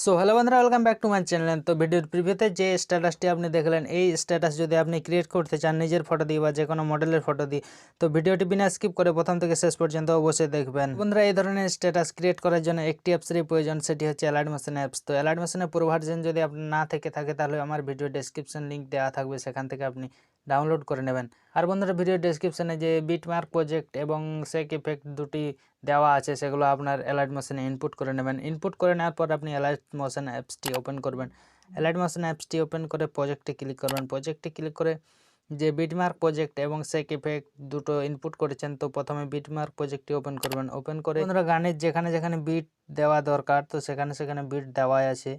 So hello বন্ধুরা, welcome back to my channel. তো ভিডিওর প্রিভিউতে যে স্ট্যাটাসটি আপনি দেখলেন, এই স্ট্যাটাস যদি আপনি ক্রিয়েট করতে চান নিজের ফটো দিয়ে বা যে কোনো মডেলের ফটো দিয়ে, তো ভিডিওটি বিনা স্কিপ করে প্রথম থেকে শেষ পর্যন্ত অবশ্যই দেখবেন। বন্ধুরা, এই ধরনের স্ট্যাটাস ক্রিয়েট করার জন্য একটি অ্যাপসেরই প্রয়োজন, সেটি হচ্ছে অ্যালাইট মোশন অ্যাপস। তো অ্যালাইট মোশনের পুরো ভার্জন যদি আপনার না থেকে থাকে তাহলে আমার ভিডিও ডেসক্রিপশন লিঙ্ক দেওয়া থাকবে, সেখান থেকে আপনি ডাউনলোড করে নেবেন। আর বন্ধুরা, ভিডিও ডেসক্রিপশনে যে বিটমার্ক প্রজেক্ট এবং সেক ইফেক্ট দুটি দেওয়া আছে সেগুলো আপনার অ্যালাইট মোশনে ইনপুট করে নেবেন। ইনপুট করে নেওয়ার পর আপনি অ্যালাইট মোশন অ্যাপসটি ওপেন করবেন। অ্যালাইট মোশন অ্যাপসটি ওপেন করে প্রজেক্টে ক্লিক করবেন। প্রজেক্টে ক্লিক করে যে বিটমার্ক প্রজেক্ট এবং সেক ইফেক্ট দুটো ইনপুট করেছেন, তো প্রথমে বিটমার্ক প্রজেক্টটি ওপেন করবেন। ওপেন করে বন্ধুরা, গানের যেখানে যেখানে বিট দেওয়া দরকার তো সেখানে সেখানে বিট দেওয়াই আছে।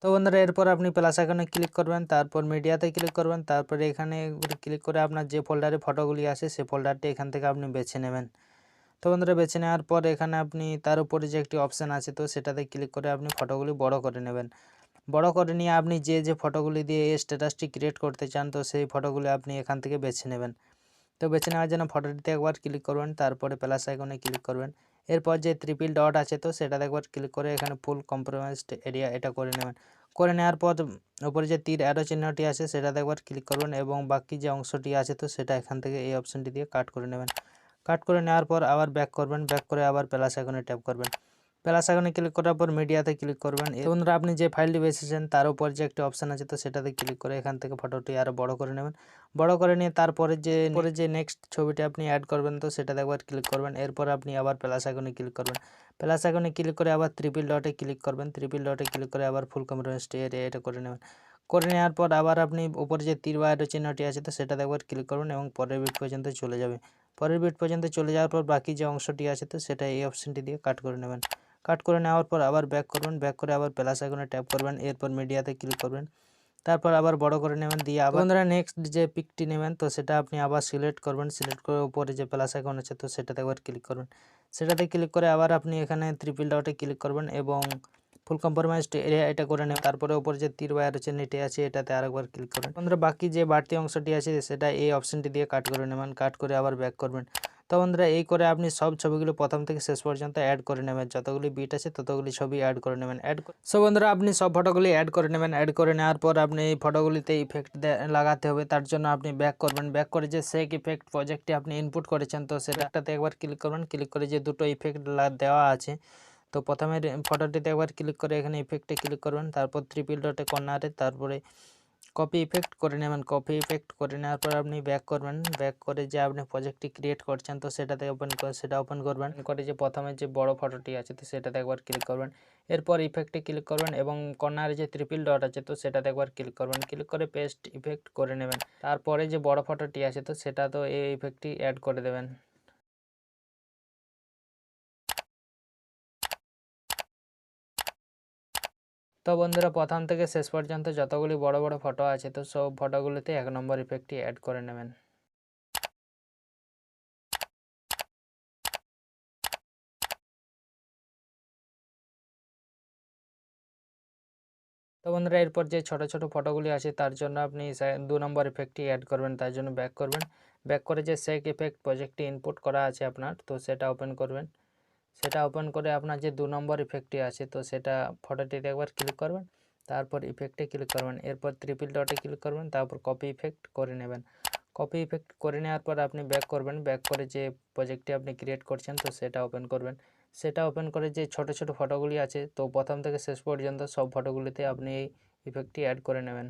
তো বন্ধুরা, এরপর আপনি প্লাস আইকনে ক্লিক করবেন, তারপর মিডিয়াতে ক্লিক করবেন, তারপরে এখানে ক্লিক করে আপনার যে ফোল্ডারে ফটোগুলি আছে সেই ফোল্ডারটি এখান থেকে আপনি বেছে নেবেন। তো বন্ধুরা, বেছে নেওয়ার পর এখানে আপনি তার উপরে যে একটি অপশান আছে তো সেটাতে ক্লিক করে আপনি ফটোগুলি বড় করে নেবেন। বড় করে নিয়ে আপনি যে ফটোগুলি দিয়ে এই স্ট্যাটাসটি ক্রিয়েট করতে চান তো সেই ফটোগুলি আপনি এখান থেকে বেছে নেবেন। তো বেছে নেওয়ার জন্য ফটোটিতে একবার ক্লিক করবেন, তারপরে প্লাস আইকনে ক্লিক করবেন। এরপর যে ট্রিপল ডট আছে তো সেটাতে একবার ক্লিক করে এখানে ফুল কম্প্রোমাইজড এরিয়া এটা করে নেবেন। করে নেওয়ার পর উপরে যে তীর অ্যারো চিহ্নটি আছে সেটাতে একবার ক্লিক করবেন এবং বাকি যে অংশটি আছে তো সেটা এখান থেকে এই অপশানটি দিয়ে কাট করে নেবেন। কাট করে নেওয়ার পর আবার ব্যাক করবেন, ব্যাক করে আবার প্লাস আইকনে ট্যাপ করবেন। প্লাস আইকনে ক্লিক করার পর মিডিয়াতে ক্লিক করবেন। বন্ধুরা, আপনি যে ফাইলটি বেছেছেন তার উপর যে একটি অপশান আছে তো সেটাতে ক্লিক করে এখান থেকে ফটোটি আরও বড় করে নেবেন। বড় করে নিয়ে তারপরে যে নেক্সট ছবিটি আপনি অ্যাড করবেন তো সেটাতে একবার ক্লিক করবেন। এরপর আপনি আবার প্লাস আইকনে ক্লিক করবেন। প্লাস আইকনে ক্লিক করে আবার ট্রিপল ডটে ক্লিক করবেন। ট্রিপল ডটে ক্লিক করে আবার ফুল কম্প্রোমাইজড এরিয়া এটা করে নেবেন। করে নেওয়ার পর আবার আপনি উপরে যে তীর বা অ্যারো চিহ্নটি আছে তো সেটাতে একবার ক্লিক করবেন এবং পরের বিট পর্যন্ত চলে যাবে। পরের বিট পর্যন্ত চলে যাওয়ার পর বাকি যে অংশটি আছে তো সেটা এই অপশানটি দিয়ে কাট করে নেবেন। কাট করে নেওয়ার পর আবার ব্যাক করবেন, ব্যাক করে আবার প্লাস আইকনে ট্যাপ করবেন। এরপর মিডিয়াতে ক্লিক করবেন, তারপর আবার বড় করে নেবেন দিয়ে আবার বন্ধুরা নেক্সট যে পিকটি নেবেন তো সেটা আপনি আবার সিলেক্ট করবেন। সিলেক্ট করে উপরে যে প্লাস আইকন আছে তো সেটাতে একবার ক্লিক করবেন। সেটাতে ক্লিক করে আবার আপনি এখানে ট্রিপল ডটে ক্লিক করবেন এবং ফুল কম্প্রোমাইজড এরিয়া এটা করে নেবেন। তারপরে উপরে যে তীর বা অ্যারো চিহ্নটি আছে এটাতে আরেকবার ক্লিক করবেন। বন্ধুরা, বাকি যে বাড়তি অংশটি আছে সেটা এই অপশনটি দিয়ে কাট করে নেবেন। কাট করে আবার ব্যাক করবেন। তো বন্ধুরা, এই করে আপনি সব ছবিগুলো প্রথম থেকে শেষ পর্যন্ত অ্যাড করে নেবেন। যতগুলি বিট আছে ততগুলি ছবি অ্যাড করে নেবেন। সো বন্ধুরা, আপনি সব ফটোগুলি অ্যাড করে নেবেন। অ্যাড করে নেওয়ার পর আপনি এই ফটোগুলিতে ইফেক্ট লাগাতে হবে। তার জন্য আপনি ব্যাক করবেন। ব্যাক করে যে সেক ইফেক্ট প্রজেক্টটি আপনি ইনপুট করেছেন তো সেটাতে একবার ক্লিক করবেন। ক্লিক করে যে দুটো ইফেক্ট দেওয়া আছে তো প্রথমে ফটোটিতে একবার ক্লিক করে এখানে ইফেক্টে ক্লিক করবেন, তারপর ট্রিপল ডটে কর্নারে তারপরে কপি ইফেক্ট করে নেবেন। কপি ইফেক্ট করে নেওয়ার পর আপনি ব্যাক করবেন। ব্যাক করে যে আপনি প্রজেক্টটি ক্রিয়েট করছেন তো সেটাতে ওপেন করবেন। করে যে প্রথমে যে বড় ফটোটি আছে তো সেটাতে একবার ক্লিক করবেন। এরপর ইফেক্টে ক্লিক করবেন এবং কর্নারে যে ট্রিপল ডট আছে তো সেটাতে একবার ক্লিক করবেন। ক্লিক করে পেস্ট ইফেক্ট করে নেবেন। তারপরে যে বড় ফটোটি আছে তো সেটা তো এই ইফেক্টটি অ্যাড করে দেবেন। তো বন্ধুরা, প্রথম থেকে শেষ পর্যন্ত যতগুলি বড় বড় ফটো আছে তো সব ফটোগুলিতে 1 নম্বর ইফেক্টটি অ্যাড করে নেবেন। তো বন্ধুরা, এরপর যে ছোট ছোট ফটোগুলি আছে তার জন্য আপনি 2 নম্বর ইফেক্টটি অ্যাড করবেন। তার জন্য ব্যাক করবেন। ব্যাক করে যে সেক ইফেক্ট প্রজেক্টটি ইনপুট করা আছে আপনার তো সেটা ওপেন করবেন। সেটা ওপেন করে আপনার যে 2 নম্বর ইফেক্টটি আছে তো সেটা ফটোটিতে একবার ক্লিক করবেন, তারপর ইফেক্টে ক্লিক করবেন। এরপর ট্রিপল ডটে ক্লিক করবেন, তারপর কপি ইফেক্ট করে নেবেন। কপি ইফেক্ট করে নেওয়ার পর আপনি ব্যাক করবেন। ব্যাক করে যে প্রজেক্টটি আপনি ক্রিয়েট করছেন তো সেটা ওপেন করবেন। সেটা ওপেন করে যে ছোট ছোট ফটোগুলি আছে তো প্রথম থেকে শেষ পর্যন্ত সব ফটোগুলিতে আপনি এই ইফেক্টটি অ্যাড করে নেবেন।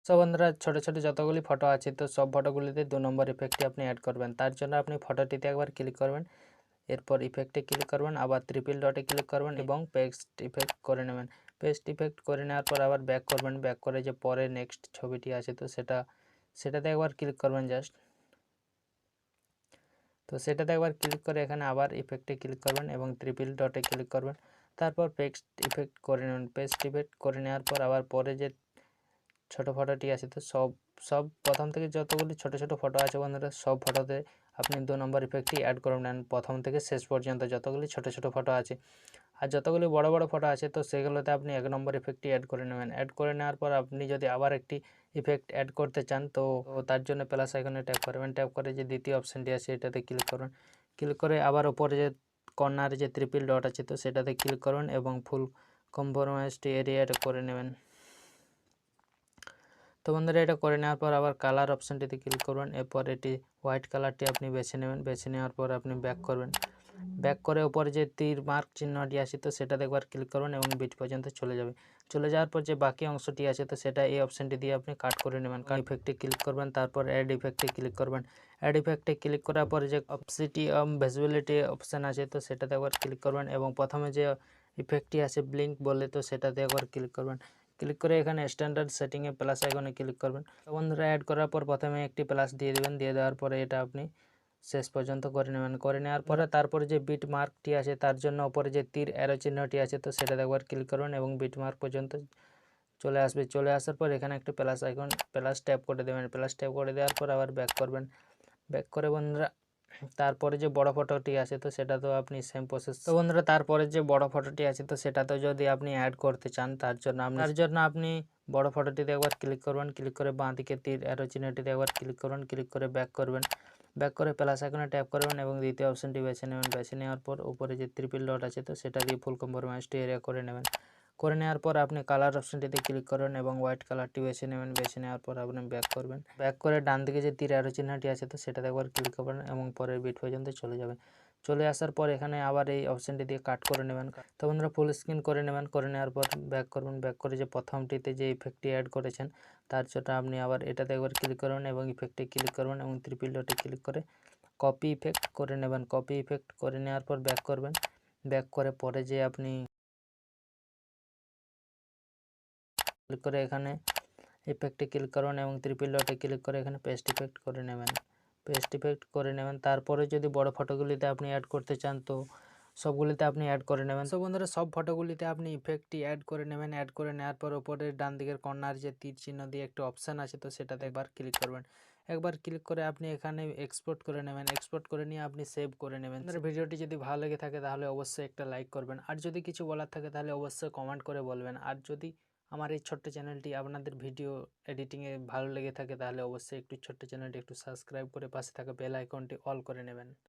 সো বন্ধুরা, ছোট ছোট যতগুলি ফটো আছে তো সব ফটোগুলিতে 2 নম্বর ইফেক্টটি আপনি অ্যাড করবেন। তার জন্য আপনি ফটোটিতে একবার ক্লিক করবেন, এরপর ইফেক্টে ক্লিক করবেন, আবার ট্রিপল ডটে ক্লিক করবেন এবং পেস্ট ইফেক্ট করে নেবেন। পেস্ট ইফেক্ট করে নেওয়ার পর আবার ব্যাক করবেন। ব্যাক করে যে পরে নেক্সট ছবিটি আছে তো সেটাতে একবার ক্লিক করবেন জাস্ট। তো সেটাতে একবার ক্লিক করে এখানে আবার ইফেক্টে ক্লিক করবেন এবং ট্রিপল ডটে ক্লিক করবেন। তারপর পেস্ট ইফেক্ট করে নেবেন। পেস্ট ইফেক্ট করে নেওয়ার পর আবার পরে যে ছোট ফটোটি আছে তো সব প্রথম থেকে যতগুলি ছোট ছোট ফটো আছে বন্ধুরা সব ফটোতে আপনি 2 নম্বর ইফেক্টটি অ্যাড করে নেন প্রথম থেকে শেষ পর্যন্ত যতগুলি ছোট ছোট ফটো আছে। আর যতগুলি বড় বড় ফটো আছে তো সেগুলোতে আপনি 1 নম্বর ইফেক্টটি অ্যাড করে নেবেন। অ্যাড করে নেওয়ার পর আপনি যদি আবার একটি ইফেক্ট অ্যাড করতে চান, তো তার জন্য প্লাস আইকনে ট্যাপ করবেন। ট্যাপ করে যে দ্বিতীয় অপশানটি আছে এটাতে ক্লিক করবেন। ক্লিক করে আবার ওপরে যে কর্নারে যে ট্রিপল ডট আছে তো সেটাতে ক্লিক করবেন এবং ফুল কম্প্রোমাইজড এরিয়াটা করে নেবেন। তো বন্ধুরা এটা করে নেওয়ার পর আবার কালার অপশানটিতে ক্লিক করবেন। এরপর এটি হোয়াইট কালারটি আপনি বেছে নেবেন। বেছে নেওয়ার পর আপনি ব্যাক করবেন। ব্যাক করে ওপরে যে তীর মার্ক চিহ্নটি আছে তো সেটাতে একবার ক্লিক করবেন এবং বিট পর্যন্ত চলে যাবে। চলে যাওয়ার পর যে বাকি অংশটি আছে তো সেটা এই অপশানটি দিয়ে আপনি কাট করে নেবেন। ইফেক্টে ক্লিক করবেন, তারপর অ্যাড ইফেক্টে ক্লিক করবেন। অ্যাড ইফেক্টে ক্লিক করার পরে যে অপসিটি ভিজুয়ালিটি অপশান আছে তো সেটাতে একবার ক্লিক করবেন এবং প্রথমে যে ইফেক্টটি আছে ব্লিঙ্ক বলে তো সেটাতে একবার ক্লিক করবেন। ক্লিক করে এখানে স্ট্যান্ডার্ড সেটিংয়ে প্লাস আইকনে ক্লিক করবেন। তো বন্ধুরা অ্যাড করার পর প্রথমে একটি প্লাস দিয়ে দেবেন। দিয়ে দেওয়ার পরে এটা আপনি শেষ পর্যন্ত করে নেবেন। করে নেওয়ার পরে তারপরে যে বিট মার্কটি আছে তার জন্য ওপরে যে তীর অ্যারো চিহ্নটি আছে তো সেটাতে একবার ক্লিক করবেন এবং বিট মার্ক পর্যন্ত চলে আসবে। চলে আসার পর এখানে একটা প্লাস আইকন প্লাস ট্যাপ করে দেবেন। প্লাস ট্যাপ করে দেওয়ার পর আবার ব্যাক করবেন। ব্যাক করে বন্ধুরা তারপরে যে বড় ফটোটি আছে তো সেটা তো আপনি সেম প্রসেস। তো বন্ধুরা তারপরে যে বড় ফটোটি আছে তো সেটাতেও যদি আপনি অ্যাড করতে চান তার জন্য আপনি বড় ফটোটিতে একবার ক্লিক করবেন। ক্লিক করে বাঁ দিকে তীর অ্যারো চিহ্নটিতে একবার ক্লিক করবেন। ক্লিক করে ব্যাক করবেন। ব্যাক করে প্লাস আইকনে ট্যাপ করবেন এবং দ্বিতীয় অপশানটি বেছে নেবেন। বেছে নেওয়ার পর উপরে যে ট্রিপল ডট আছে তো সেটা দিয়ে ফুল কম্প্রোমাইজড এরিয়া করে নেবেন। করে নেওয়ার পর আপনি কালার অপশানটিতে ক্লিক করবেন এবং হোয়াইট কালারটি বেছে নেবেন। বেছে নেওয়ার পর আপনি ব্যাক করবেন। ব্যাক করে ডান দিকে যে তীর অ্যারো চিহ্নটি আছে তো সেটাতে একবার ক্লিক করবেন এবং পরের বিট পর্যন্ত চলে যাবে। চলে আসার পর এখানে আবার এই অপশানটি দিয়ে কাট করে নেবেন। তো বন্ধুরা ফুল স্ক্রিন করে নেবেন। করে নেওয়ার পর ব্যাক করবেন। ব্যাক করে যে প্রথমটিতে যে ইফেক্টটি অ্যাড করেছেন তার জন্য আপনি আবার এটাতে একবার ক্লিক করবেন এবং ইফেক্টে ক্লিক করবেন এবং ট্রিপল ডটে ক্লিক করে কপি ইফেক্ট করে নেবেন। কপি ইফেক্ট করে নেওয়ার পর ব্যাক করবেন। ব্যাক করে পরে যে আপনি ক্লিক করে এখানে ইফেক্টে ক্লিক করবেন এবং ট্রিপল ডটে ক্লিক করে এখানে পেস্ট ইফেক্ট করে নেবেন। পেস্ট ইফেক্ট করে নেবেন। তারপরে যদি বড় ফটোগুলিতে আপনি অ্যাড করতে চান তো সবগুলিতে আপনি অ্যাড করে নেবেন। সো বন্ধুরা সব ফটোগুলিতে আপনি ইফেক্টটি অ্যাড করে নেবেন। অ্যাড করে নেওয়ার পর ওপরের ডান দিকের কর্নার যে তীর চিহ্ন দিয়ে একটা অপশান আছে তো সেটাতে একবার ক্লিক করবেন। একবার ক্লিক করে আপনি এখানে এক্সপোর্ট করে নেবেন। এক্সপোর্ট করে নিয়ে আপনি সেভ করে নেবেন। ভিডিওটি যদি ভালো লেগে থাকে তাহলে অবশ্যই একটা লাইক করবেন। আর যদি কিছু বলার থাকে তাহলে অবশ্যই কমেন্ট করে বলবেন। আর যদি আমার এই ছোট্ট চ্যানেলটি আপনাদের ভিডিও এডিটিংয়ে ভালো লেগে থাকে তাহলে অবশ্যই একটু ছোট্ট চ্যানেলটি একটু সাবস্ক্রাইব করে পাশে থাকা বেল আইকনটি অল করে নেবেন।